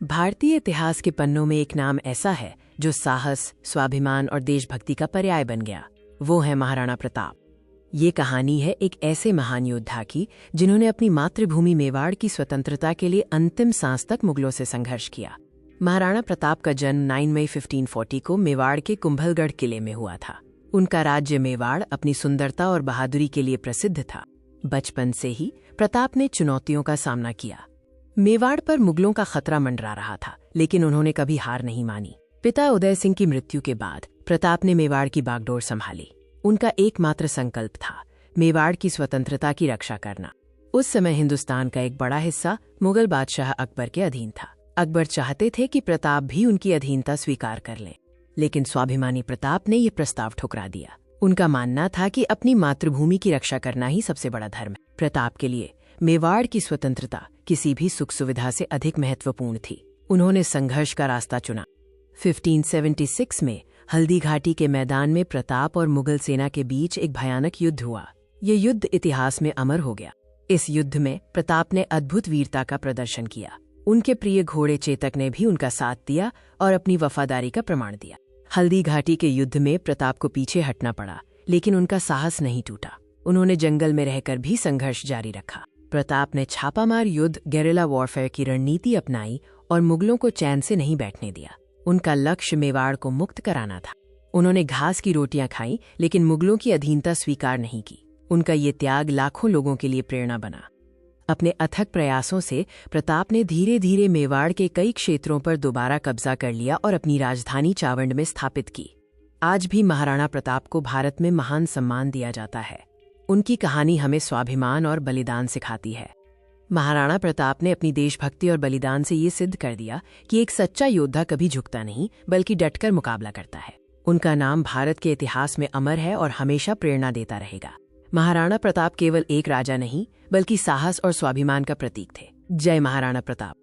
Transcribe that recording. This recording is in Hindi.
भारतीय इतिहास के पन्नों में एक नाम ऐसा है जो साहस, स्वाभिमान और देशभक्ति का पर्याय बन गया। वो है महाराणा प्रताप। ये कहानी है एक ऐसे महान योद्धा की जिन्होंने अपनी मातृभूमि मेवाड़ की स्वतंत्रता के लिए अंतिम सांस तक मुगलों से संघर्ष किया। महाराणा प्रताप का जन्म 9 मई 1540 को मेवाड़ के कुंभलगढ़ किले में हुआ था। उनका राज्य मेवाड़ अपनी सुंदरता और बहादुरी के लिए प्रसिद्ध था। बचपन से ही प्रताप ने चुनौतियों का सामना किया। मेवाड़ पर मुगलों का खतरा मंडरा रहा था, लेकिन उन्होंने कभी हार नहीं मानी। पिता उदय सिंह की मृत्यु के बाद प्रताप ने मेवाड़ की बागडोर संभाली। उनका एकमात्र संकल्प था मेवाड़ की स्वतंत्रता की रक्षा करना। उस समय हिंदुस्तान का एक बड़ा हिस्सा मुगल बादशाह अकबर के अधीन था। अकबर चाहते थे कि प्रताप भी उनकी अधीनता स्वीकार कर ले, लेकिन स्वाभिमानी प्रताप ने यह प्रस्ताव ठुकरा दिया। उनका मानना था कि अपनी मातृभूमि की रक्षा करना ही सबसे बड़ा धर्म है। प्रताप के लिए मेवाड़ की स्वतंत्रता किसी भी सुख सुविधा से अधिक महत्वपूर्ण थी। उन्होंने संघर्ष का रास्ता चुना। 1576 में हल्दी घाटी के मैदान में प्रताप और मुगल सेना के बीच एक भयानक युद्ध हुआ। ये युद्ध इतिहास में अमर हो गया। इस युद्ध में प्रताप ने अद्भुत वीरता का प्रदर्शन किया। उनके प्रिय घोड़े चेतक ने भी उनका साथ दिया और अपनी वफादारी का प्रमाण दिया। हल्दी घाटी के युद्ध में प्रताप को पीछे हटना पड़ा, लेकिन उनका साहस नहीं टूटा। उन्होंने जंगल में रहकर भी संघर्ष जारी रखा। प्रताप ने छापामार युद्ध, गेरिला वॉरफेयर की रणनीति अपनाई और मुगलों को चैन से नहीं बैठने दिया। उनका लक्ष्य मेवाड़ को मुक्त कराना था। उन्होंने घास की रोटियां खाई, लेकिन मुगलों की अधीनता स्वीकार नहीं की। उनका ये त्याग लाखों लोगों के लिए प्रेरणा बना। अपने अथक प्रयासों से प्रताप ने धीरे धीरे मेवाड़ के कई क्षेत्रों पर दोबारा कब्जा कर लिया और अपनी राजधानी चावंड में स्थापित की। आज भी महाराणा प्रताप को भारत में महान सम्मान दिया जाता है। उनकी कहानी हमें स्वाभिमान और बलिदान सिखाती है। महाराणा प्रताप ने अपनी देशभक्ति और बलिदान से ये सिद्ध कर दिया कि एक सच्चा योद्धा कभी झुकता नहीं, बल्कि डटकर मुकाबला करता है। उनका नाम भारत के इतिहास में अमर है और हमेशा प्रेरणा देता रहेगा। महाराणा प्रताप केवल एक राजा नहीं, बल्कि साहस और स्वाभिमान का प्रतीक थे। जय महाराणा प्रताप।